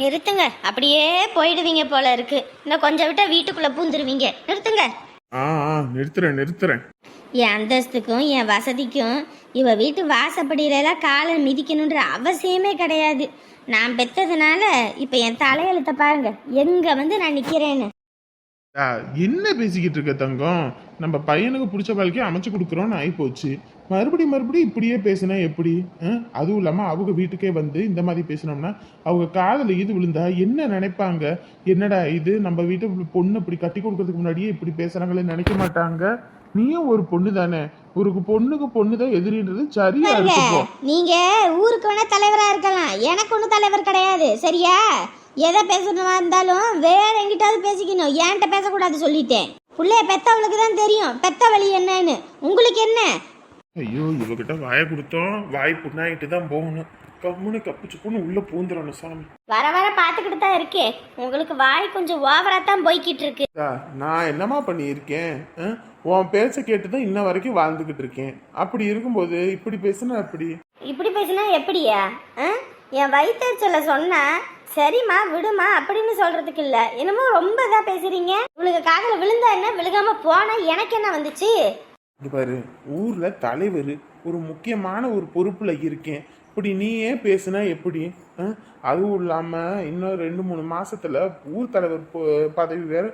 நிறுத்துங்க, அப்படியே போயிடுவீங்க போல இருக்கு. இன்னும் கொஞ்சம் விட்டா வீட்டுக்குள்ள பூந்துருவீங்க. நிறுத்துங்க. ஆ நிறுத்துறேன். என் அந்தஸ்துக்கும் என் வசதிக்கும் இவ வீட்டு வாசப்படியிலலாம் காலை மிதிக்கணுன்ற அவசியமே கிடையாது. நான் பெத்ததுனால இப்ப என் தலையெழுத்த பாருங்க, எங்க வந்து நான் நிக்கிறேன்னு. என்ன பேசிக்கிட்டு இருக்க தங்கம்? நம்ம பையனுக்கு பிடிச்ச வாழ்க்கையை அமைச்சு கொடுக்குறோன்னு ஆயிப்போச்சு. மறுபடியும் இப்படியே பேசினா எப்படி? அதுவும் இல்லாம அவங்க வீட்டுக்கே வந்து இந்த மாதிரி பேசினோம்னா அவங்க காதல இது விழுந்தா என்ன நினைப்பாங்க? என்னடா இது, நம்ம வீட்டு பொண்ணு இப்படி கட்டி கொடுக்கறதுக்கு முன்னாடியே இப்படி பேசுறாங்களே நினைக்க மாட்டாங்க? நீயும் ஒரு பொண்ணு தானே, ஒரு பொண்ணுக்கு பொண்ணுதான் எதிரின்றது சரியா இருக்கு. நீங்க ஊருக்கு வேணா தலைவரா இருக்கலாம், எனக்கு ஒன்றும் தலைவர் கிடையாது, சரியா? எதை பேசணுமா இருந்தாலும் வேற எங்கிட்டாவது பேசிக்கணும், ஏன்ட்ட பேசக்கூடாது சொல்லிட்டேன். பிள்ளைய பெத்தவளுக்கு தான் தெரியும் பெத்த வழி என்னன்னு. உங்களுக்கு என்ன? ஐயோ, இவகிட்ட வாயை கொடுத்தோம், வாய் புண்ணாயிட்டு தான் போகணும். கம்முன்னு கப்பு சுப்புன்னு உள்ள பூந்துடணும் சாமி. வர வர பாத்துக்கிட்டு தான் இருக்கேன், உங்களுக்கு வாய் கொஞ்சம் ஓவரா தான் போய்கிட்டு இருக்கு. நான் என்னமா பண்ணியிருக்கேன்? உன் பேச்ச கேட்டுதான் இன்ன வரைக்கும் வாழ்ந்துகிட்டு இருக்கேன். அப்படி இருக்கும்போது இப்படி பேசுனா இப்படி பேசுனா எப்படியா? என் வயிற்றுச்சல சொன்னா சரிம்மா விடுமா அப்படின்னு சொல்றதுக்கு இல்ல, என்னமோ ரொம்ப இதா பேசுறீங்க. உங்களுக்கு காதல விழுந்தா என்ன, விழுகாம போனா எனக்கு என்ன வந்துச்சு? பாரு, ஊர்ல தலைவர், ஒரு முக்கியமான ஒரு பொறுப்புல இருக்கேன், இப்படி நீயே பேசுனா எப்படி? அதுவும் இல்லாம இன்னும் 2-3 மாசத்துல ஊர் தலைவர் பதவி வேற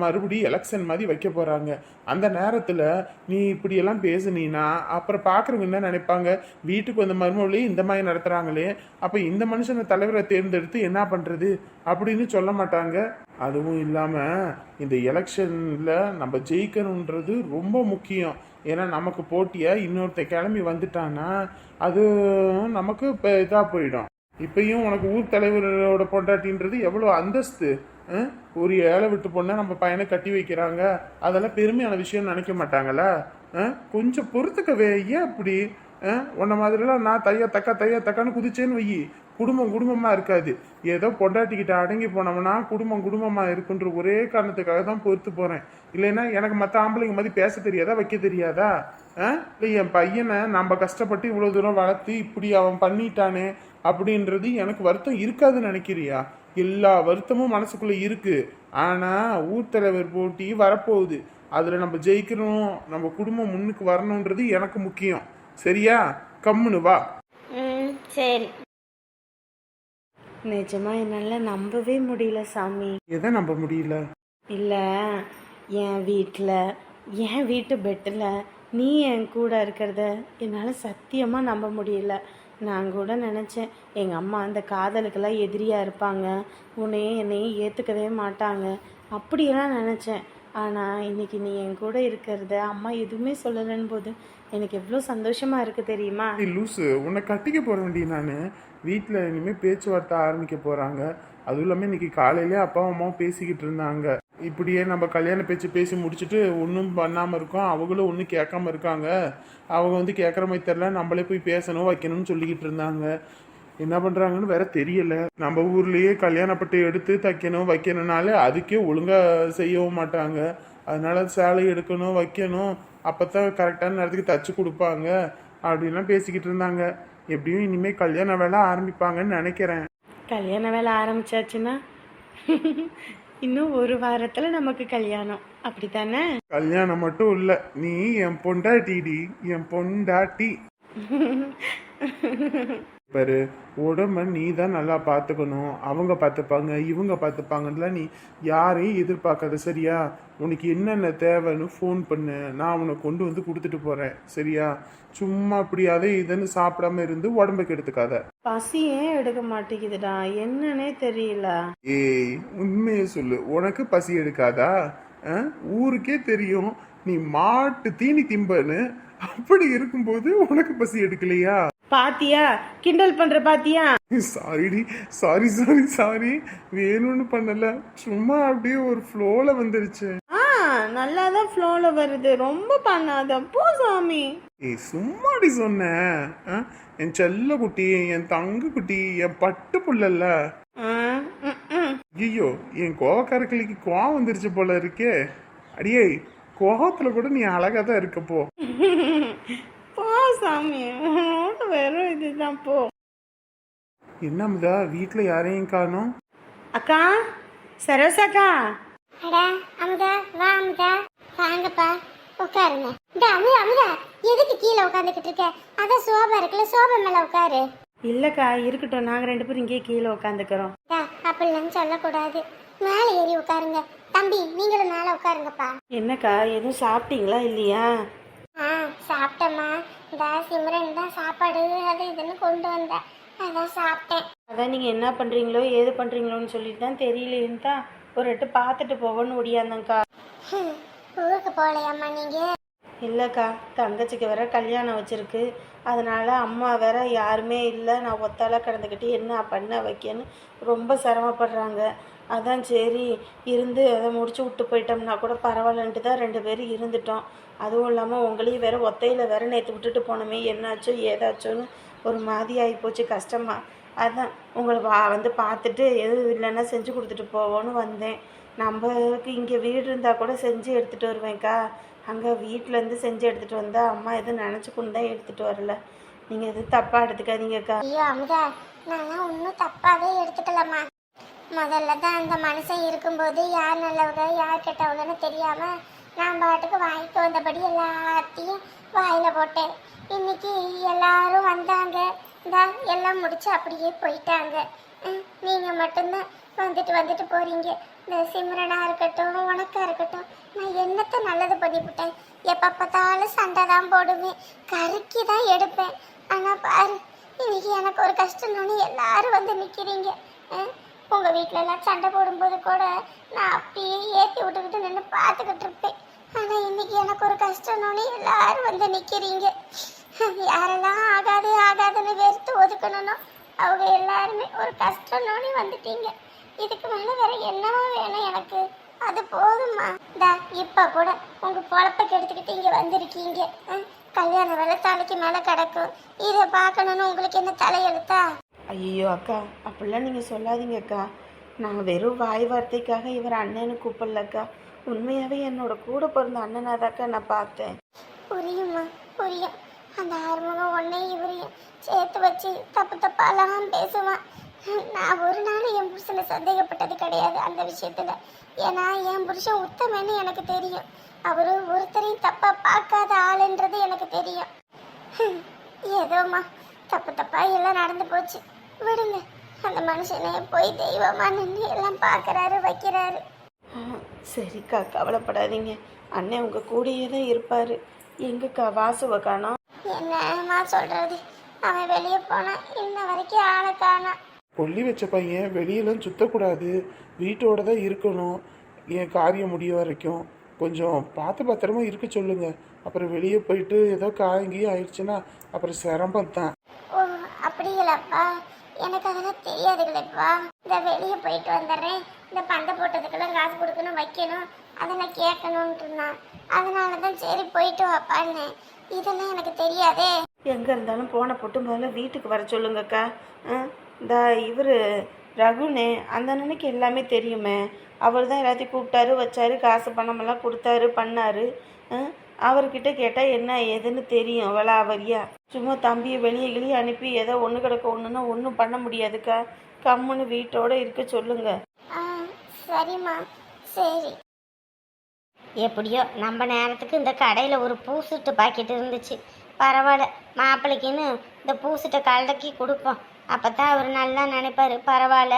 மறுபடியும் எலெக்ஷன் மாதிரி வைக்க போறாங்க. அந்த நேரத்துல நீ இப்படி எல்லாம் பேசுனீன்னா அப்புறம் பாக்குறவங்க என்ன நினைப்பாங்க? வீட்டுக்கு வந்த மருமவளையும் இந்த மாதிரி நடத்துறாங்களே, அப்ப இந்த மனுஷனை தலைவரை தேர்ந்தெடுத்து என்ன பண்றது அப்படின்னு சொல்ல மாட்டாங்க. அதுவும் இல்லாம இந்த எலெக்ஷன்ல நம்ம ஜெயிக்கணுன்றது ரொம்ப முக்கியம். ஏன்னா நமக்கு போட்டியா இன்னொருத்த கிளம்பி வந்துட்டான்னா அது நமக்கு இதா போயிடும். இப்பயும் உனக்கு ஊர் தலைவரோட பொண்டாட்டின்றது எவ்வளோ அந்தஸ்து. ஒரு ஏழை விட்டு பொண்ணை நம்ம பையனை கட்டி வைக்கிறாங்க, அதெல்லாம் பெருமையான விஷயம் நினைக்க மாட்டாங்களா? கொஞ்சம் பொறுத்துக்கவே. ஏன் அப்படி? உன்ன மாதிரிலாம் நான் தையா தக்கான்னு குதிச்சேன்னு வை, குடும்பமா இருக்காது. ஏதோ பொண்டாட்டிக்கிட்ட அடங்கி போனோம்னா குடும்பமா இருக்குன்ற ஒரே காரணத்துக்காக தான் பொறுத்து போறேன். இல்லைன்னா எனக்கு மற்ற ஆம்பளைங்க மாதிரி பேச தெரியாதா, வைக்க தெரியாதா? இல்லை, என் பையனை நம்ம கஷ்டப்பட்டு இவ்வளோ தூரம் வளர்த்து இப்படி அவன் பண்ணிட்டானே அப்படின்றது எனக்கு வருத்தம் இருக்காதுன்னு நினைக்கிறியா? எல்லா வருத்தமும் மனசுக்குள்ள இருக்கு. ஆனா ஊர் தலைவர் போட்டி வரப்போகுது, அதுல நம்ம ஜெயிக்கணும், நம்ம குடும்பம் முன்னுக்கு வரணும்ன்றது எனக்கு முக்கியம். சரியா? கம்முனு வா. சரி. நிஜமா என்னால நம்பவே முடியல சாமி. எதை நம்ப முடியல? இல்ல, என் வீட்டு பெட்டில் நீ என் கூட இருக்கிறத என்னால் சத்தியமாக நம்ப முடியல. நான் கூட நினச்சேன் எங்கள் அம்மா அந்த காதலுக்கெல்லாம் எதிரியாக இருப்பாங்க, உன்னையும் என்னையும் ஏற்றுக்கவே மாட்டாங்க, அப்படியெல்லாம் நினச்சேன். ஆனால் இன்னைக்கு நீ என் கூட இருக்கிறத அம்மா எதுவுமே சொல்லலைன்னு போது எனக்கு எவ்வளோ சந்தோஷமாக இருக்குது தெரியுமா? லூசு, உன்னை கட்டிக்க போற வேண்டிய நான் வீட்டில் இனிமேல் பேச்சுவார்த்தை ஆரம்பிக்க போகிறாங்க. அதுவும் இல்லாமல் இன்னைக்கு காலையிலே அப்பாவும் அம்மாவும் பேசிக்கிட்டு இருந்தாங்க. இப்படியே நம்ம கல்யாண பேச்சு பேசி முடிச்சுட்டு ஒன்றும் பண்ணாமல் இருக்கோம், அவங்களும் ஒன்றும் கேட்காம இருக்காங்க. அவங்க வந்து கேட்குற மாதிரி தெரில, நம்மளே போய் பேசணும் வைக்கணும்னு சொல்லிக்கிட்டு இருந்தாங்க. என்ன பண்ணுறாங்கன்னு வேற தெரியல. நம்ம ஊர்லேயே கல்யாணப்பட்டு எடுத்து தைக்கணும் வைக்கணும்னாலே அதுக்கே ஒழுங்காக செய்யவும் மாட்டாங்க. அதனால சேலை எடுக்கணும் வைக்கணும், அப்போ தான் கரெக்டான நேரத்துக்கு தச்சு கொடுப்பாங்க அப்படின்லாம் பேசிக்கிட்டு இருந்தாங்க. எப்படியும் இனிமேல் கல்யாண வேலை ஆரம்பிப்பாங்கன்னு நினைக்கிறேன். கல்யாண வேலை ஆரம்பிச்சாச்சுன்னா இன்னும் 1 வாரத்தில் நமக்கு கல்யாணம், அப்படி தானே? கல்யாணம் மட்டும் இல்லை, நீ என் பொண்டாட்டிடி, என் பொண்டாட்டி. பாரு, உடம்ப நீ தான் நல்லா பார்த்துக்கணும். அவங்க பார்த்துப்பாங்க இவங்க பார்த்துப்பாங்கன்னு நீ யாரையும் எதிர்பார்க்காத, சரியா? உனக்கு என்னென்ன தேவைன்னு ஃபோன் பண்ணு, நான் உனக்கு கொண்டு வந்து கொடுத்துட்டு போகிறேன், சரியா? சும்மா அப்படியாவது இதுன்னு சாப்பிடாம இருந்து உடம்பு கெடுத்துக்காத. பசியே எடுக்க மாட்டேங்குதுடா, என்னன்னே தெரியல. ஏய், உண்மையை சொல்லு, உனக்கு பசி எடுக்காதா? ஊருக்கே தெரியும் நீ மாட்டு தீனி திம்பன்னு. அப்படி இருக்கும்போது உனக்கு பசி எடுக்கலையா? பாத்தியா, கிண்டல் பண்ற பாத்தியா? சாரிடி, சாரி, வேணும்னு பண்ணல, சும்மா அப்படியே ஒரு ஃப்ளோல வந்துருச்சு. நல்லாதான் ஃப்ளோல வருது, ரொம்ப பண்ணாத போ சாமி. ஏய், சும்மாடி சொன்னேன். என் செல்ல குட்டி, என் தங்க குட்டி, என் பட்டு புள்ளல்ல. ஐயோ, என் கோவக்காரக்கிளிக்கு கோவம் வந்துருச்சு போல இருக்கே. அடியே, கோவத்துல கூட நீ அழகா தான் இருக்க. போ போ சாமி, வெறும் இதுதான் போ. என்ன அமுதா வீட்டில் யாரையும் காணோம்? அக்கா, சரோசாக்கா. அட அமுதா, வா அமுதா, வாங்கப்பா உட்காருங்க. இந்த அமுதா அமுதா எதுக்கு கீழே உட்காந்துக்கிட்டு இருக்க? அதான் சோபா இருக்குல்ல, சோபா மேல உட்காரு. இல்லைக்கா, இருக்கட்டும், நாங்கள் 2 பேரும் இங்கேயே கீழே உட்காந்துக்கிறோம். அப்படிலாம் சொல்லக்கூடாது, மேலே ஏறி உட்காருங்க. தம்பி நீங்களும் மேலே உட்காருங்கப்பா. என்னக்கா, எதுவும் சாப்பிட்டீங்களா இல்லையா? ஆ சாப்பிட்டேம்மா. இந்த சிம்ரன் தான் சாப்பாடு அது இதுன்னு கொண்டு வந்தேன், அதான் சாப்பிட்டேன். அதான் நீங்கள் என்ன பண்ணுறீங்களோ ஏது பண்ணுறீங்களோன்னு சொல்லிட்டு தான் தெரியலேன்னு தான் ஒரு எட்டு பார்த்துட்டு போவோன்னு ஒடியாந்தேங்க்கா. ஊருக்கு போகலையாம்மா நீங்க? இல்லைக்கா, தங்கச்சிக்கு வேற கல்யாணம் வச்சிருக்கு, அதனால அம்மா வேற யாருமே இல்லை, நான் ஒத்தால கிடந்துக்கிட்டு என்ன பண்ண வைக்கன்னு ரொம்ப சிரமப்படுறாங்க. அதான் சரி இருந்து அதை முடிச்சு விட்டு போயிட்டோம்னா கூட பரவாயில்லன்ட்டு தான் 2 பேரும் இருந்துட்டோம். அதுவும் இல்லாமல் உங்களையும் வேற ஒத்தையில் வேற நேற்று விட்டுட்டு போனோமே, என்னாச்சோ ஏதாச்சோன்னு ஒரு மாதிரி ஆகிப்போச்சு, கஷ்டமா. அதான் உங்களை வந்து பார்த்துட்டு எதுவும் இல்லைன்னா செஞ்சு கொடுத்துட்டு போவோன்னு வந்தேன். நம்மளுக்கு இங்கே வீடு இருந்தால் கூட செஞ்சு எடுத்துகிட்டு வருவேன்க்கா, அங்கே வீட்டிலேருந்து செஞ்சு எடுத்துகிட்டு வந்தால் அம்மா எதுவும் நினச்சிக்கொண்டு தான் எடுத்துகிட்டு வரல. நீங்கள் எதுவும் தப்பாக எடுத்துக்காதீங்கக்கா. ஐயோ அமுதா, நான் ஒன்றும் தப்பாகவே எடுத்துக்கலம்மா. முதல்ல தான் அந்த மனுஷன் இருக்கும்போது யார் நல்லவங்க யார் கெட்டவங்கன்னு தெரியாமல் நான் பாட்டுக்கு வாய்க்கு வந்தபடி எல்லாத்தையும் வாயில் போட்டேன். இன்னைக்கு எல்லாரும் வந்தாங்க, இந்த எல்லாம் முடிச்சு அப்படியே போயிட்டாங்க. நீங்கள் மட்டும்தான் வந்துட்டு போகிறீங்க. இந்த சிம்ரனாக இருக்கட்டும் உனக்கா இருக்கட்டும், நான் என்னத்தை நல்லது பண்ணிவிட்டேன்? எப்போ பார்த்தாலும் சண்டை தான் போடுவேன், கருக்கி தான் எடுப்பேன். ஆனால் பாரு, இன்னைக்கு எனக்கு ஒரு கஷ்டம்னு எல்லாரும் வந்து நிற்கிறீங்க. உங்கள் வீட்டிலலாம் சண்டை போடும்போது கூட நான் அப்படியே ஏற்றி விட்டுக்கிட்டு நின்று பார்த்துக்கிட்டு இருப்பேன். ஆனால் இன்னைக்கு எனக்கு ஒரு கஷ்டம்னு எல்லாரும் வந்து நிற்கிறீங்க. யாரெல்லாம் ஆகாதுன்னு வெறுத்து ஒதுக்கணும், அவங்க எல்லாருமே ஒரு கஷ்டம்னு வந்துட்டீங்க. இதுக்கு மேலே வேற என்னவா வேணும் எனக்கு? அது போதுமா? இப்போ கூட உங்கள் பொழப்பை எடுத்துக்கிட்டு இங்கே வந்திருக்கீங்க. கல்யாண வேலை தலைக்கு மேலே கிடக்கும், இதை பார்க்கணுன்னு உங்களுக்கு என்ன தலையெழுத்தா? ஐயோ அக்கா, அப்படிலாம் நீங்கள் சொல்லாதீங்கக்கா. நாங்கள் வெறும் வாய் வார்த்தைக்காக இவர் அண்ணன்னு கூப்பிடலக்கா, உண்மையாகவே என்னோட கூட பிறந்த அண்ணனாதாக்கா நான் பார்த்தேன். புரியுமா? புரியும். அந்த ஆறுமுகம் ஒன்னையும் இவரையும் சேர்த்து வச்சு தப்பாலாம் பேசுவான். நான் ஒரு நாள் என் புருஷனை சந்தேகப்பட்டது கிடையாது அந்த விஷயத்தில். ஏன்னா என் புருஷன் உத்தமன்னு எனக்கு தெரியும், அவரு ஒருத்தரையும் தப்பாக பார்க்காத ஆளுன்றது எனக்கு தெரியும். ஏதோம்மா, தப்பா எல்லாம் நடந்து போச்சு, விடுங்க. அந்த மனுஷனை போய் தெய்வமா நின்று எல்லாம் பார்க்குறாரு வைக்கிறாரு. சரிக்கா, கவலைப்படாதீங்க, அண்ணன் உங்கள் கூடயே தான் இருப்பார். எங்கக்கா வாசுவை காணோம்? என்னம்மா சொல்கிறது, அவன் வெளியே போனான், இன்ன வரைக்கும் ஆளை காணாம். கொல்லி வச்ச பையன் வெளியெல்லாம் சுற்றக்கூடாது, வீட்டோட தான் இருக்கணும். என் காரியம் முடிய வரைக்கும் கொஞ்சம் பார்த்து பத்திரமா இருக்க சொல்லுங்க. அப்புறம் வெளியே போயிட்டு ஏதோ காயங்கி ஆயிடுச்சுன்னா அப்புறம் சிரமம் தான். ஓ அப்படிங்களாப்பா, எனக்கு அதெல்லாம் தெரியாதுங்களேப்பா. இந்த வெளியே போயிட்டு வந்துடுறேன், இந்த பந்தை போட்டதுக்கெல்லாம் காசு கொடுக்கணும் வைக்கணும், அதெல்லாம் கேட்கணுன்ட்டு இருந்தான். அதனால தான் சரி போயிட்டு வாப்பான்னு. இதெல்லாம் எனக்கு தெரியாதே. எங்கே இருந்தாலும் போன போட்டு முதல்ல வீட்டுக்கு வர சொல்லுங்கக்கா. இந்த இவர் ரகுனே அந்த அண்ணனுக்கு எல்லாமே தெரியுமே, அவர் தான் எல்லாத்தையும் கூப்பிட்டாரு வச்சாரு, காசு பணமெல்லாம் கொடுத்தாரு பண்ணார். அவர்கிட்ட கேட்டால் என்ன ஏதுன்னு தெரியும் வளாவரியா. சும்மா தம்பியை வெளியே அனுப்பி ஏதோ ஒன்று கிடக்க ஒன்றுன்னா ஒன்றும் பண்ண முடியாதுக்கா, கம்முன்னு வீட்டோடு இருக்க சொல்லுங்க. சரிம்மா, சரி. எப்படியோ நம்ம நேரத்துக்கு இந்த கடையில் ஒரு பூசுட்டு பாக்கெட் இருந்துச்சு, பரவாயில்ல. மாப்பிள்ளைக்குன்னு இந்த பூசுட்டை கலக்கி கொடுப்போம், அப்போ தான் அவர் நல்லா நினைப்பார், பரவாயில்ல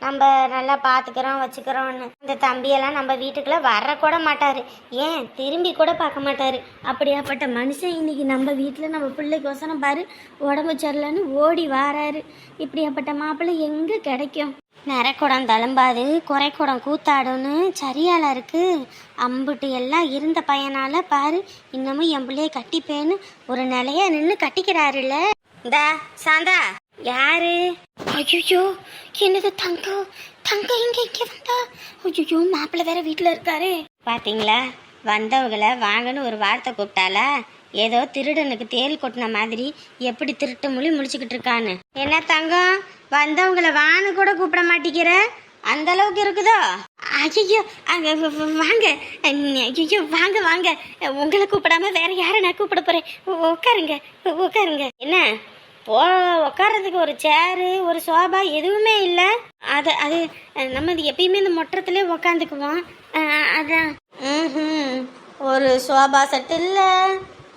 நம்ம நல்லா பார்த்துக்கிறோம் வச்சுக்கிறோன்னு. இந்த தம்பியெல்லாம் நம்ம வீட்டுக்குள்ளே வரக்கூட மாட்டார், ஏன் திரும்பி கூட பார்க்க மாட்டார். அப்படியாப்பட்ட மனுஷன் இன்னைக்கு நம்ம வீட்டில் நம்ம பிள்ளைக்கு வசனம் பாரு உடம்பு சரியில்லைன்னு ஓடி வாராரு. இப்படியாப்பட்ட மாப்பிள்ளை எங்கே கிடைக்கும்? நிறக்குடம் தழும்பாது குறைக்குடம் கூத்தாடுன்னு சரியால இருக்கு. அம்புட்டு எல்லாம் இருந்த பையனால பாரு இன்னமும் என் பிள்ளைய கட்டிப்பேன்னு ஒரு நிலைய நின்று கட்டிக்கிறாருல்ல. இந்தா சாந்தா, யாரு? ஐயோ என்னது தங்கம், தங்கம் இங்கே வந்தா? ஐயோ மாப்பிள்ளை வேற வீட்டில் இருக்காரு. பார்த்தீங்களா, வந்தவங்களை வாங்கன்னு ஒரு வார்த்தை கூப்பிட்டாலா, ஏதோ திருடனுக்கு தேல் கொட்டின மாதிரி எப்படி திருட்டு மொழி முடிச்சுக்கிட்டு இருக்கான்னு. என்ன தங்கம், வந்தவங்களை வான்னு கூட கூப்பிட மாட்டேங்கிற, அந்த அளவுக்கு இருக்குதோ? ஐயோ அங்கே வாங்க, ஐயோ வாங்க வாங்க, உங்களை கூப்பிடாம வேற யாரை நான் கூப்பிட போறேன். உட்காருங்க உட்காருங்க. என்ன போ உட்கார்றதுக்கு ஒரு சேரு ஒரு சோபா எதுவுமே இல்லை. அது நம்ம இது எப்பயுமே இந்த மொட்டத்துலேயே உக்காந்துக்குவோம். அதான் ஒரு சோபா செட்டு இல்லை,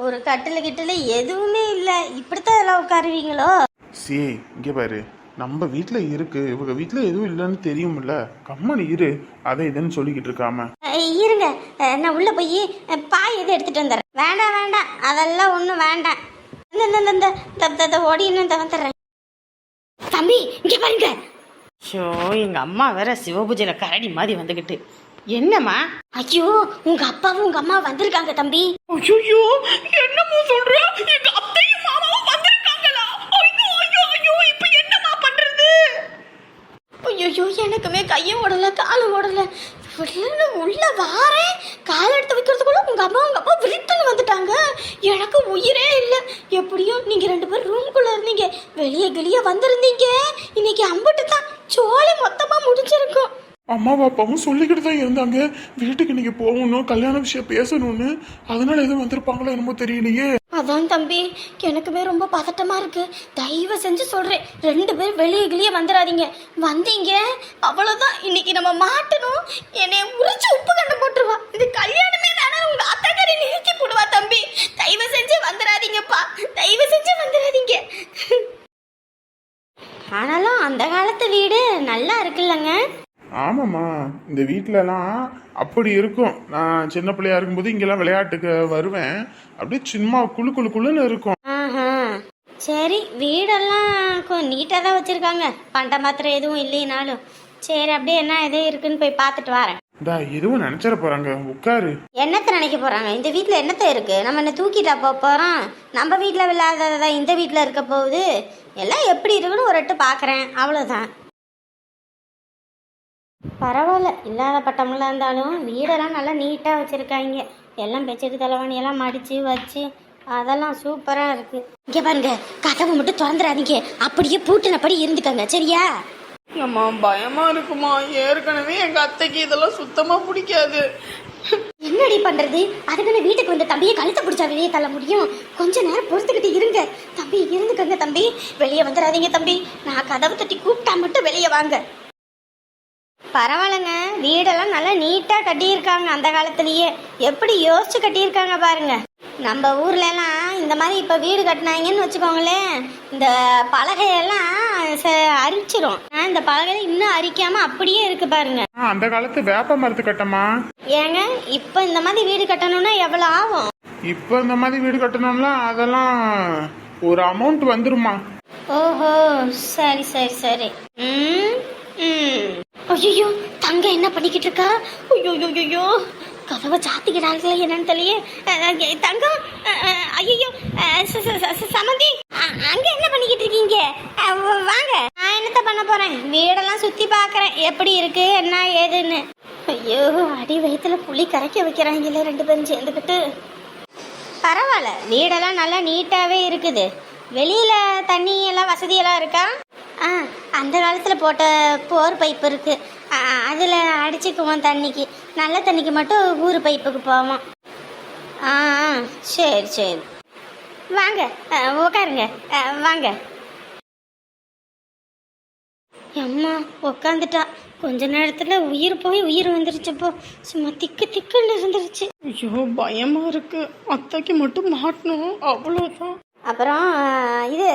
ஒரு கட்டில் கிட்டில் எதுவுமே இல்லை. இப்படித்தான் எல்லாம் உட்காருவீங்களோ? சே இங்கே பாரு, நம்ம வீட்டில் இருக்கு, இவங்க வீட்டில் எதுவும் இல்லைன்னு தெரியும்ல, கம்மனு இரு. அதை இதுன்னு சொல்லிக்கிட்டு இருக்காம. இருங்க, நான் உள்ள போய் பாய் எது எடுத்துட்டு வந்துடுறேன். வேண்டாம் வேண்டாம், அதெல்லாம் ஒன்றும் வேண்டாம். இந்த ஓடின்னு வந்துடுறேன். தம்பி இங்க பாருங்க. ஷோ, எங்கள் அம்மா வேற சிவபூஜையில் கரடி மாதிரி வந்துக்கிட்டு. என்னம்மா? ஐயோ, உங்க அப்பாவும் உங்க அம்மா வந்திருக்காங்க தம்பி. ஐயோ, என்னமோ சொல்ற? எங்க அத்தையும் மாமாவும் வந்திருக்காங்களா? ஐயோ ஐயோ ஐயோ, இப்போ என்னம்மா பண்றது? ஐயோ, எனக்குமே கையும் ஓடல காலும் ஓடல. உள்ள வாரேன், கால் எடுத்து வைக்கிறதுக்குள்ள உங்க அப்பா விரிட்டுன்னு வந்துட்டாங்க. எனக்கு உயிரே இல்லை. எப்படியும் நீங்க 2 பேரும் ரூம்குள்ள இருந்தீங்க, வெளியே வந்திருந்தீங்க. இன்னைக்கு அம்புட்டு தான் சோழி மொத்தமா முடிஞ்சிருக்கும். அம்மா அப்பாவும் சொல்லிக்கிட்டு தான் இருந்தாங்க, வீட்டுக்கு நீங்க போகணும், கல்யாண விஷயம் பேசணும்னு. அதனால எதுவும் வந்திருப்பாங்களோ என்னமோ தெரியலையே. அதான் தம்பி, எனக்குமே ரொம்ப பதட்டமா இருக்கு. தயவு செஞ்சு சொல்றேன், 2 பேரும் வெளியே வந்துடாதீங்க. வந்தீங்க அவ்வளவுதான், இன்னைக்கு நம்ம மாட்டணும். என்னை உரிச்சு உப்பு கண்ணை போட்டுருவா. இது கல்யாணமே வேணாம், உங்க அத்தாக்காரி நிறுத்தி போடுவா. தம்பி தயவு செஞ்சு வந்துடாதீங்கப்பா, தயவு செஞ்சு வந்துடாதீங்க. ஆனாலும் அந்த காலத்து வீடு நல்லா இருக்குல்லங்க. ஆமாம்மா, இந்த வீட்டிலலாம் அப்படி இருக்கும். நான் சின்ன பிள்ளையா இருக்கும்போது இங்கெல்லாம் விளையாட்டுக்கு வருவேன், அப்படியே சும்மா குழுன்னு இருக்கும். சரி, வீடெல்லாம் கொஞ்சம் நீட்டாக தான் வச்சுருக்காங்க. பண்ட மாத்திரம் எதுவும் இல்லைனாலும். சரி, அப்படியே என்ன எது இருக்குன்னு போய் பார்த்துட்டு வரேன். எதுவும் நினைச்சிட போறாங்க, உட்காரு. என்னத்தை நினைக்க போறாங்க? இந்த வீட்டில் என்னத்தை இருக்கு? நம்ம என்ன தூக்கிட்டா போறோம்? நம்ம வீட்டில் இல்லாததான் இந்த வீட்டில் இருக்க போகுது. எல்லாம் எப்படி இருக்குன்னு ஒரு எட்டு பார்க்குறேன், அவ்வளோதான். பரவாயில்ல, இல்லாத பட்டமெல்லாம் இருந்தாலும் வீடெல்லாம் நல்லா நீட்டாக வச்சுருக்காங்க. எல்லாம் பெட்ஷீட் தலைவாணியெல்லாம் மடித்து வச்சு அதெல்லாம் சூப்பராக இருக்குது. இங்கே பாருங்க, கதவை மட்டும் திறந்துடாதீங்க, அப்படியே பூட்டினபடி இருந்துக்கங்க, சரியா? அம்மா பயமா இருக்குமா? ஏற்கனவே எங்க அத்தைக்கு இதெல்லாம் சுத்தமா பிடிக்காது. என்னடி பண்றது? அதுக்குன்னு வீட்டுக்கு வந்து தம்பியை கழுத்தை பிடிச்சா வெளியே தள்ள முடியும்? கொஞ்ச நேரம் பொறுத்துக்கிட்டு இருங்க தம்பி, இருந்துக்கங்க தம்பி. வெளியே வந்துடாதீங்க தம்பி, நான் கதவை தட்டி கூப்பிட்டா மட்டும் வெளியே வாங்க. பரவாயில்லைங்க, வீடெல்லாம் நல்லா நீட்டாக கட்டியிருக்காங்க. அந்த காலத்துலேயே எப்படி யோசிச்சு கட்டியிருக்காங்க பாருங்க. நம்ம ஊர்லலாம் இந்த மாதிரி இப்போ வீடு கட்டினாங்கன்னு வச்சுக்கோங்களேன், இந்த பலகையெல்லாம் அரிச்சிரும். இந்த பலகையை இன்னும் அரிக்காம அப்படியே இருக்கு பாருங்க. அந்த காலத்து வேப்ப மரத்து கட்டமா? ஏங்க, இப்போ இந்த மாதிரி வீடு கட்டணும்னா எவ்வளோ ஆகும்? இப்போ இந்த மாதிரி வீடு கட்டணும்னா அதெல்லாம் ஒரு அமௌண்ட் வந்துருமா? ஓஹோ, சரி சரி சரி. ஐயோ, தங்க என்ன பண்ணிக்கிட்டு இருக்கா? ஐயோ, கதவை சாத்திக்கிறாங்களே என்னன்னு தெரியலையே. தங்கம், ஐயோ சமந்தி, அங்க என்ன பண்ணிக்கிட்டு இருக்கீங்க? வாங்க, நான் என்னத்த பண்ண போறேன், வீடெல்லாம் சுத்தி பாக்குறேன் எப்படி இருக்கு என்ன ஏதுன்னு. ஐயோ, அடி வயிற்றுல புளி கரைக்க வைக்கிறாங்களே 2 பேரும் சேர்ந்துக்கிட்டு. பரவாயில்ல, வீடெல்லாம் நல்லா நீட்டாவே இருக்குது. வெளியில தண்ணி எல்லாம் வசதியெல்லாம் இருக்கா? அந்த காலத்தில் போட்ட போர் பைப்பு இருக்கு, அதில் அடிச்சுக்குவோம் தண்ணிக்கு. நல்ல தண்ணிக்கு மட்டும் ஊர் பைப்புக்கு போவோம். சரி சரி, வாங்க உட்காருங்க, வாங்க. அம்மா உட்காந்துட்டா, கொஞ்ச நேரத்தில் உயிர் போய் உயிர் வந்துருச்சுப்போ. சும்மா திக்குன்னு இருந்துருச்சு. ஐயோ பயமா இருக்கு, அத்தைக்கு மட்டும் மாட்டணும் அவ்வளோதான். அப்புறம் இது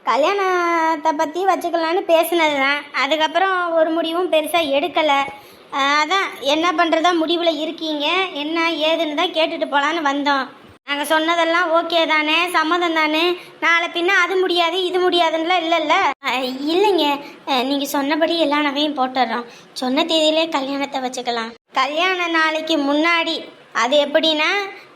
கல்யாணத்தை பற்றி வச்சுக்கலான்னு பேசினது தான். அதுக்கப்புறம் ஒரு முடிவும் பெருசாக எடுக்கலை. அதான் என்ன பண்ணுறதா முடிவில் இருக்கீங்க, என்ன ஏதுன்னு தான் கேட்டுட்டு போகலான்னு வந்தோம். நாங்கள் சொன்னதெல்லாம் ஓகே தானே, சம்மதம் தானே? நாளை பின்ன அது முடியாது இது முடியாதுன்னுலாம் இல்லைல்ல? இல்லைங்க, நீங்கள் சொன்னபடி எல்லா நகையும் போட்டுடுறோம். சொன்ன தேதியிலே கல்யாணத்தை வச்சுக்கலாம். கல்யாண நாளைக்கு முன்னாடி, அது எப்படின்னா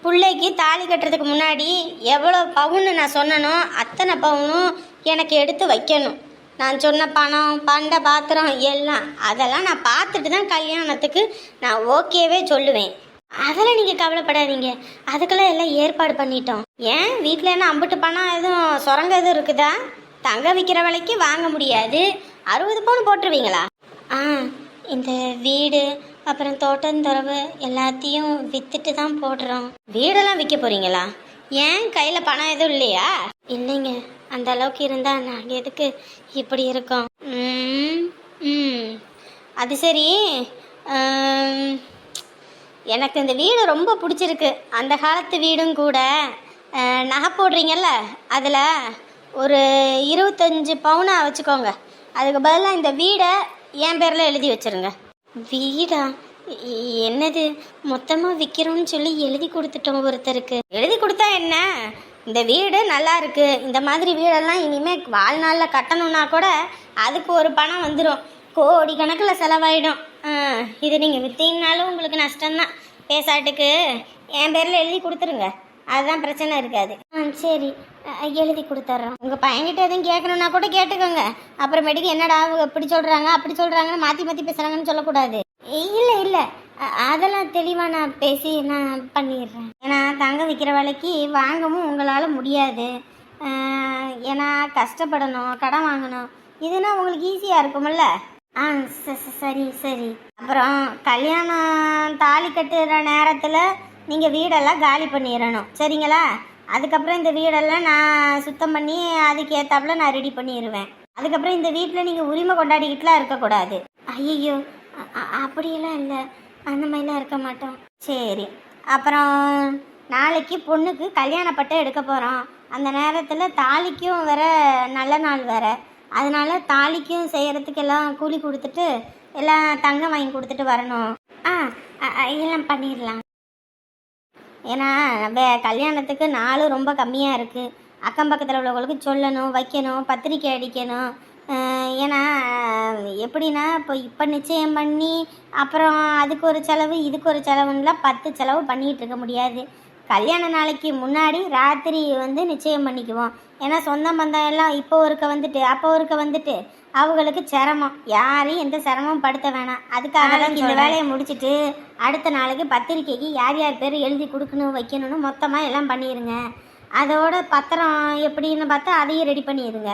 பிள்ளைக்கு தாலி கட்டுறதுக்கு முன்னாடி எவ்வளோ பவுன்னு நான் சொன்னனோ அத்தனை பவுனும் எனக்கு எடுத்து வைக்கணும். நான் சொன்ன பணம் பண்ட பாத்திரம் எல்லாம் அதெல்லாம் நான் பார்த்துட்டு தான் கல்யாணத்துக்கு நான் ஓகேவே சொல்லுவேன். அதெல்லாம் நீங்கள் கவலைப்படாதீங்க, அதுக்கெல்லாம் எல்லாம் ஏற்பாடு பண்ணிட்டோம். ஏன் வீட்டில் என்ன அம்பிட்டு பணம் எதுவும் சுரங்க எதுவும் இருக்குதா? தங்க விற்கிற விலைக்கு வாங்க முடியாது. 60 பவுன் போட்டுருவீங்களா? இந்த வீடு அப்புறம் தோட்டந்தொரவு எல்லாத்தையும் விற்றுட்டு தான் போடுறோம். வீடெல்லாம் விற்க போகிறீங்களா? ஏன் கையில் பணம் எதுவும் இல்லையா? இல்லைங்க, அந்த அளவுக்கு இருந்தால் நாங்கள் எதுக்கு இப்படி இருக்கோம்? அது சரி. எனக்கு இந்த வீடு ரொம்ப பிடிச்சிருக்கு. அந்த காலத்து வீடும் கூட. நகை போடுறீங்கல்ல, அதில் ஒரு 25 பவுனா வச்சுக்கோங்க. அதுக்கு பதிலாக இந்த வீடை என் பேரில் எழுதி வச்சுருங்க. வீடா? என்னது, மொத்தமாக விற்கிறோன்னு சொல்லி எழுதி கொடுத்துட்டோம் ஒருத்தருக்கு. எழுதி கொடுத்தா என்ன, இந்த வீடு நல்லா இருக்கு, இந்த மாதிரி வீடெல்லாம் இனிமேல் வாழ்நாளில் கட்டணும்னா கூட அதுக்கு ஒரு பணம் வந்துடும், கோடி கணக்கில் செலவாயிடும். இது நீங்கள் விற்றீங்கனாலும் உங்களுக்கு நஷ்டம்தான். பேசாட்டுக்கு என் பேரில் எழுதி கொடுத்துருங்க, அதுதான் பிரச்சனை இருக்காது. சரி, எழுதி கொடுத்துட்றோம். உங்கள் பையன்கிட்ட எதுவும் கேட்கணுன்னா கூட கேட்டுக்கோங்க. அப்புறமேட்டுக்கு என்னடா அவங்க இப்படி சொல்கிறாங்க அப்படி சொல்கிறாங்கன்னு மாற்றி மாற்றி பேசுகிறாங்கன்னு சொல்லக்கூடாது. இல்லை இல்லை, அதெல்லாம் தெளிவாக நான் பேசி நான் பண்ணிடுறேன். ஏன்னா தங்க விற்கிற விலைக்கு வாங்கவும் உங்களால் முடியாது. ஏன்னா கஷ்டப்படணும், கடன் வாங்கணும். இதுனா உங்களுக்கு ஈஸியாக இருக்கும்ல. சரி சரி. அப்புறம் கல்யாணம் தாலி கட்டுற நேரத்தில் நீங்கள் வீடெல்லாம் காலி பண்ணிடணும், சரிங்களா? அதுக்கப்புறம் இந்த வீடெல்லாம் நான் சுத்தம் பண்ணி அதுக்கு ஏற்றாப்புல நான் ரெடி பண்ணிடுவேன். அதுக்கப்புறம் இந்த வீட்டில் நீங்கள் உரிமை கொண்டாடிக்கிட்டுலாம் இருக்கக்கூடாது. ஐயோ, அப்படியெல்லாம் இல்லை, அந்த மாதிரிலாம் இருக்க மாட்டோம். சரி. அப்புறம் நாளைக்கு பொண்ணுக்கு கல்யாணப்பட்டு எடுக்க போகிறோம். அந்த நேரத்தில் தாலிக்கும் வேற நல்ல நாள் வேற. அதனால தாலிக்கும் செய்கிறதுக்கெல்லாம் கூலி கொடுத்துட்டு எல்லாம் தங்கம் வாங்கி கொடுத்துட்டு வரணும். எல்லாம் பண்ணிடலாம். ஏன்னா கல்யாணத்துக்கு நாளும் ரொம்ப கம்மியாக இருக்குது. அக்கம் பக்கத்தில் உள்ளவங்களுக்கு சொல்லணும், வைக்கணும், பத்திரிக்கை அடிக்கணும். ஏன்னா எப்படின்னா இப்போ நிச்சயம் பண்ணி அப்புறம் அதுக்கு ஒரு செலவு இதுக்கு ஒரு செலவுன்னெலாம் 10 செலவு பண்ணிகிட்டு இருக்க முடியாது. கல்யாண நாளைக்கு முன்னாடி ராத்திரி நிச்சயம் பண்ணிக்குவோம். ஏன்னா சொந்த பந்தம் எல்லாம் இப்போ ஒருக்க வந்துட்டு அப்போ ஒருக்க வந்துட்டு அவங்களுக்கு சிரமம், யாரையும் எந்த சிரமம் படுத்த வேணாம். அதுக்காக தான் இந்த வேலையை முடிச்சுட்டு அடுத்த நாளைக்கு பத்திரிக்கைக்கு யார் யார் பேர் எழுதி கொடுக்கணும் வைக்கணும்னு மொத்தமாக எல்லாம் பண்ணிடுங்க. அதோட பத்திரம் எப்படின்னு பார்த்தா அதையும் ரெடி பண்ணிடுங்க.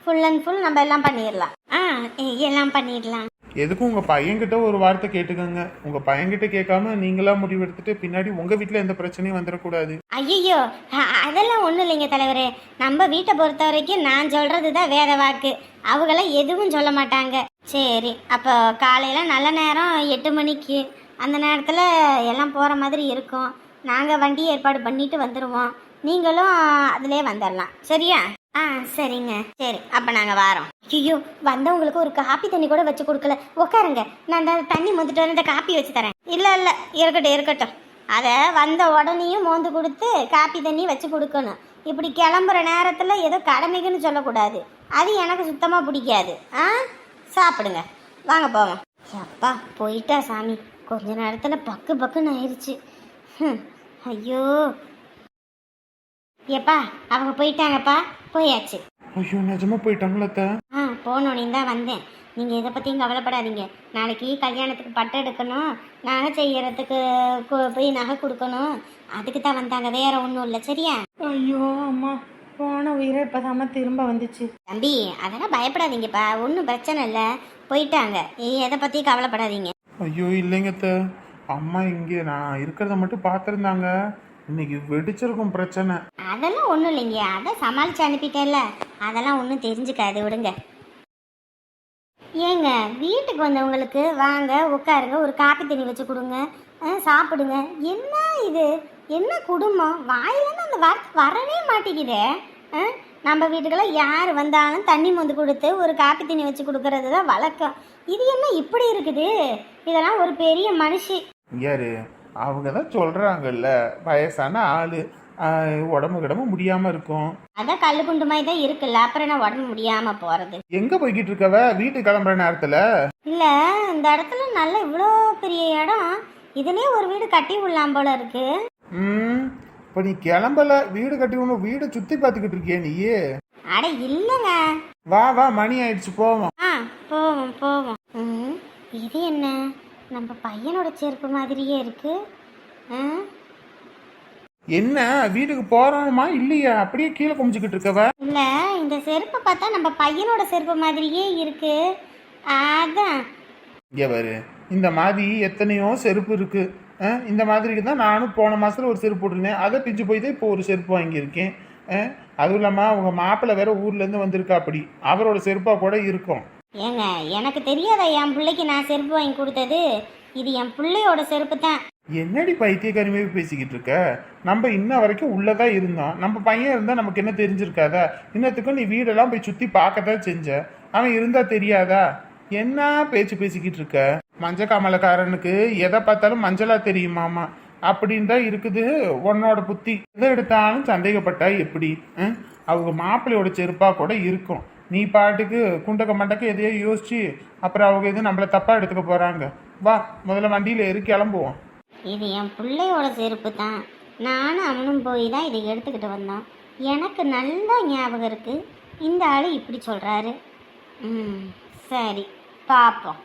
ஃபுல் அண்ட் ஃபுல் நம்ம எல்லாம் பண்ணிடலாம். எல்லாம் பண்ணிடலாம். எதுக்கும் உங்கள் பையன்கிட்ட ஒரு வார்த்தை கேட்டுக்கோங்க. உங்கள் பையன்கிட்ட கேட்காம நீங்களா முடிவெடுத்துட்டு பின்னாடி உங்கள் வீட்டில் எந்த பிரச்சனையும் வந்துடக்கூடாது. ஐயோ, அதெல்லாம் ஒன்றும் இல்லைங்க தலைவரே. நம்ம வீட்டை பொறுத்த வரைக்கும் நான் சொல்கிறது தான் வேத வாக்கு. அவங்கள எதுவும் சொல்ல மாட்டாங்க. சரி, அப்போ காலையில் நல்ல நேரம் 8 மணிக்கு அந்த நேரத்தில் எல்லாம் போகிற மாதிரி இருக்கும். நாங்கள் வண்டி ஏற்பாடு பண்ணிட்டு வந்துடுவோம். நீங்களும் அதிலே வந்துடலாம், சரியா? சரிங்க. சரி, அப்போ நாங்கள் வரோம். ஐயோ, வந்தவங்களுக்கு ஒரு காப்பி தண்ணி கூட வச்சு கொடுக்கல. உட்காருங்க, நான் அந்த தண்ணி மொந்துட்டு வந்து இந்த காப்பி வச்சு தரேன். இல்லை இல்லை, இருக்கட்டும் இருக்கட்டும். அதை வந்த உடனேயும் மோந்து கொடுத்து காப்பி தண்ணி வச்சு கொடுக்கணும். இப்படி கிளம்புற நேரத்தில் ஏதோ கடமைக்குன்னு சொல்லக்கூடாது. அது எனக்கு சுத்தமாக பிடிக்காது. சாப்பிடுங்க, வாங்க போவோம். அப்பா போயிட்டா சாமி, கொஞ்ச நேரத்தில் பக்கு பக்குன்னு ஆயிடுச்சு. ஐயோ, ஏப்பா அவங்க போயிட்டாங்கப்பா. போயாச்சு. ஐயோ, நிஜமா போயிட்டாங்களா? போனோன்னே தான் வந்தேன். நீங்கள் இதை பற்றியும் கவலைப்படாதீங்க. நாளைக்கு கல்யாணத்துக்கு பட்டு எடுக்கணும், நகை செய்யறதுக்கு போய் நகை கொடுக்கணும். அதுக்கு தான் வந்தாங்க, வேற ஒன்றும் இல்லை, சரியா? ஐயோ அம்மா, போன உயிரை இப்போதாம்மா திரும்ப வந்துச்சு. தம்பி, அதெல்லாம் பயப்படாதீங்கப்பா, ஒன்றும் பிரச்சனை இல்லை, போயிட்டாங்க. எதை பற்றி கவலைப்படாதீங்க. ஐயோ இல்லைங்க, அம்மா இங்கே நான் இருக்கிறத மட்டும் பார்த்துருந்தாங்க. இன்னைக்கு வெடிச்சிருக்கும் பிரச்சனை. அதெல்லாம் ஒன்றும் இல்லைங்க, அதை சமாளித்து அனுப்பிட்டேன்ல, அதெல்லாம் ஒன்றும் தெரிஞ்சுக்காது, விடுங்க. ஏங்க, வீட்டுக்கு வந்தவங்களுக்கு வாங்க உட்காருங்க, ஒரு காப்பி தண்ணி வச்சு கொடுங்க, சாப்பிடுங்க. என்ன இது, என்ன குடும்பம்? வாயிலேருந்து அந்த வார்த்தை வரவே மாட்டேங்குதே. நம்ம வீட்டுக்கெல்லாம் யார் வந்தாலும் தண்ணி மொந்து கொடுத்து ஒரு காப்பி தண்ணி வச்சு கொடுக்கறது தான் வழக்கம். இது என்ன இப்படி இருக்குது? இதெல்லாம் ஒரு பெரிய மனுஷி. யாரு அவங்க தான் சொல்றாங்கல்ல, வயசான ஆளு, உடம்பு கிடம்பு முடியாம இருக்கும். அதான் கல்லு குண்டு மாதிரி தான் இருக்குல்ல, அப்புறம் என்ன உடம்பு முடியாம போறது? எங்க போய்கிட்டு இருக்கவ? வீட்டுக்கு கிளம்புற நேரத்துல இல்ல, இந்த இடத்துல நல்ல இவ்வளோ பெரிய இடம், இதுலயே ஒரு வீடு கட்டி விடலாம் போல இருக்கு. இப்ப நீ கிளம்பல, வீடு கட்டி ஒண்ணு வீடு சுத்தி பாத்துக்கிட்டு இருக்கிய நீயே? அட இல்லங்க, வா வா, மணி ஆயிடுச்சு, போவோம். போவோம் போவோம். இது என்ன, நம்ம பையனோட செருப்பு மாதிரியே இருக்கு. என்ன, வீட்டுக்கு போறோமா இல்லையா? அப்படியே கீழே குமிச்சுக்கிட்டு இருக்கவ? இல்ல, இந்த செருப்பை பார்த்தா நம்ம பையனோட செருப்பு மாதிரியே இருக்கு. அதான் இங்க பாரு, இந்த மாதிரி எத்தனையோ செருப்பு இருக்கு. இந்த மாதிரிக்கு தான் நானும் போன மாசத்துல ஒரு செருப்பு போட்டிருந்தேன், அதை பிஞ்சு போய் தான் இப்போ ஒரு செருப்பு வாங்கியிருக்கேன். அதுவும் இல்லாமல் அவங்க மாப்பிள்ளை வேற ஊர்லேருந்து வந்திருக்கா அப்படி அவரோட செருப்பா கூட இருக்கும். ஏங்க எனக்கு தெரியாதா என் பிள்ளைக்கு நான் செருப்பு வாங்கி கொடுத்தது? இது என் பிள்ளையோட செருப்பு தான். என்னடி பைத்தியக்காரிமே பேசிக்கிட்டு இருக்க? நம்ம இன்ன வரைக்கும் உள்ளதான் இருந்தோம். நம்ம பையன் இருந்தா நமக்கு என்ன தெரிஞ்சிருக்காதா? இன்னத்துக்கும் நீ வீடெல்லாம் போய் சுத்தி பார்க்கத்தான் செஞ்ச. அவன் இருந்தா தெரியாதா? என்ன பேச்சு பேசிக்கிட்டு இருக்க? மஞ்ச காமலக்காரனுக்கு எதை பார்த்தாலும் மஞ்சளா தெரியுமாமா அப்படின்னு தான் இருக்குது உன்னோட புத்தி. எதை எடுத்தாலும் சந்தேகப்பட்டா எப்படி? அவங்க மாப்பிள்ளையோட செருப்பா கூட இருக்கும். நீ பாட்டுக்கு குண்டக்க மண்டக்க எதையோ யோசிச்சு அப்புறம் அவங்க எதுவும் நம்மள தப்பா எடுத்துக்க போறாங்க. வா முதல்ல வண்டியில ஏறி கிளம்புவோம். இது என் பிள்ளையோட செருப்பு தான். நானும் அவனும் போய் தான் இதை எடுத்துக்கிட்டு வந்தோம். எனக்கு நல்லா ஞாபகம் இருக்குது. இந்த ஆள் இப்படி சொல்கிறாரு. சரி பார்ப்போம்.